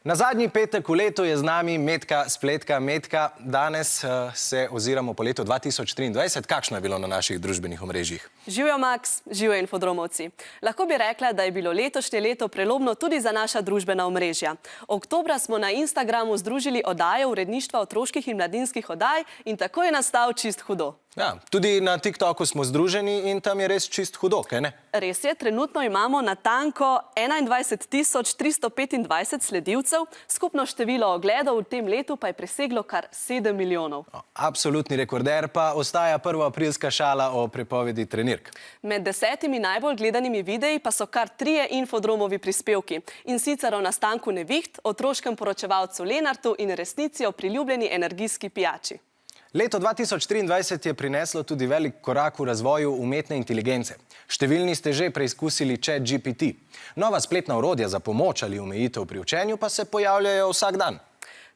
Na zadnji petek v letu je z nami Metka Spletka. Metka, danes se oziramo po letu 2023. Kakšno je bilo na naših družbenih omrežjih? Živijo Max, živijo infodromovci. Lahko bi rekla, da je bilo letošnje leto prelomno tudi za naša družbena omrežja. Oktobra smo na Instagramu združili oddaje uredništva otroških in mladinskih oddaj in tako je nastal čist hudo. Ja, tudi na TikToku smo združeni in tam je res čist hudo, kaj ne? Res je, trenutno imamo natanko 21.325 sledilcev, skupno število ogledov v tem letu pa je preseglo kar 7 milijonov. Absolutni rekorder pa ostaja prvoaprilska šala o prepovedi trenirk. Med 10 najbolj gledanimi videi pa so kar 3 infodromovi prispevki. In sicer o nastanku neviht, otroškem poročevalcu Lenartu in resnici o priljubljeni energijski pijači. Leto 2023 je prineslo tudi velik korak v razvoju umetne inteligence. Številni ste že preizkusili ChatGPT. Nova spletna orodja za pomoč ali omejitev pri učenju pa se pojavljajo vsak dan.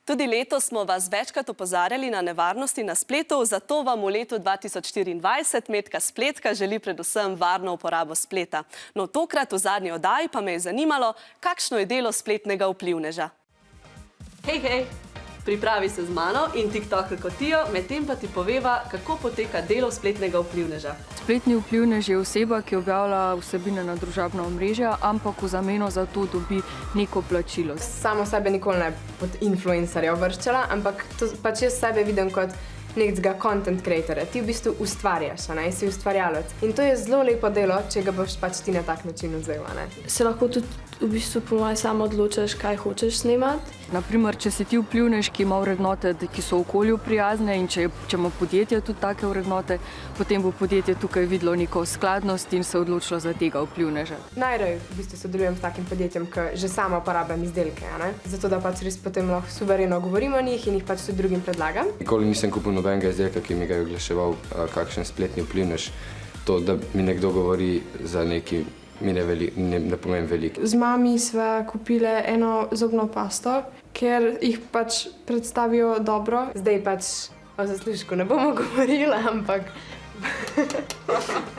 Tudi letos smo vas večkrat opozarjali na nevarnosti na spletu, zato vam v letu 2024 Metka Spletka želi predvsem varno uporabo spleta. No, tokrat v zadnji oddaji pa me je zanimalo, kakšno je delo spletnega vplivneža. Hej! Pripravi se z mano in TikToker Kotijo, medtem pa ti poveva, kako poteka delo spletnega vplivneža. Spletni vplivnež je oseba, ki objavlja vsebine na družabna omrežja, ampak v zameno za to dobi neko plačilo. Samo sebe nikoli ne pod influencerja uvrščala, ampak to pač jaz sebe vidim kot nekega content creatorja. Ti v bistvu ustvarjaš, si ustvarjalec. In to je zelo lepo delo, če ga boš pač ti na tak način vzel. Se lahko tudi v bistvu po mojem samo odločaš, kaj hočeš snemati. Naprimer, če si ti vplivnež, ki ima vrednote, ki so okolju prijazne in če ima podjetje tudi take vrednote, potem bo podjetje tukaj videlo neko skladnost in se odločilo za tega vplivneža. Najraje v bistvu sodelujem s takim podjetjem, ki že sama uporabljam izdelke, zato da pač res potem lahko suvereno govorim o njih in jih pač tudi drugim predlagam. Nikoli nisem kupil nobenega izdelka, ki mi ga je oglaševal kakšen spletni vplivnež. To, da mi nekdo govori za neki, mi ne pomeni veliko. Z mami sva kupile eno zobno pasto, ker jih pač predstavijo dobro. Zdaj pač o zaslužku ne bomo govorila, ampak...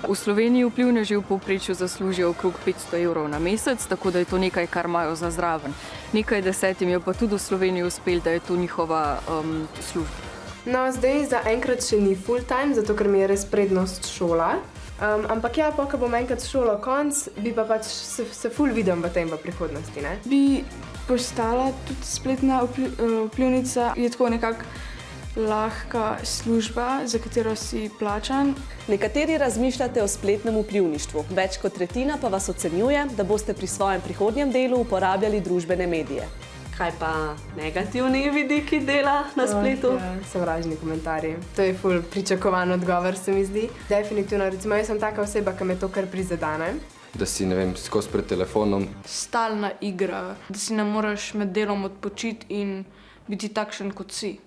V Sloveniji vplivneži v povprečju zaslužijo okrog 500 evrov na mesec, tako da je to nekaj, kar imajo za zraven. Nekaj desetim je pa tudi v Sloveniji uspel, da je to njihova služba. No, zdaj zaenkrat še ni full time, zato ker mi je res prednost šola. Ampak ja, ko bom enkrat šolo konc, bi pa pač se ful vidim v tem v prihodnosti, ne? Bi postala tudi spletna vplivnica, je tako nekako lahka služba, za katero si plačan. Nekateri razmišljate o spletnem vplivništvu, več kot tretjina pa vas ocenjuje, da boste pri svojem prihodnjem delu uporabljali družbene medije. Kaj pa negativni vidiki dela na spletu? Sovražni komentarji. To je ful pričakovan odgovor, se mi zdi. Definitivno, recimo, jaz sem taka oseba, ki me to kar prizadene. Da si, ne vem, skozi pred telefonom. Stalna igra, da si ne moreš med delom odpočiti in biti takšen, kot si.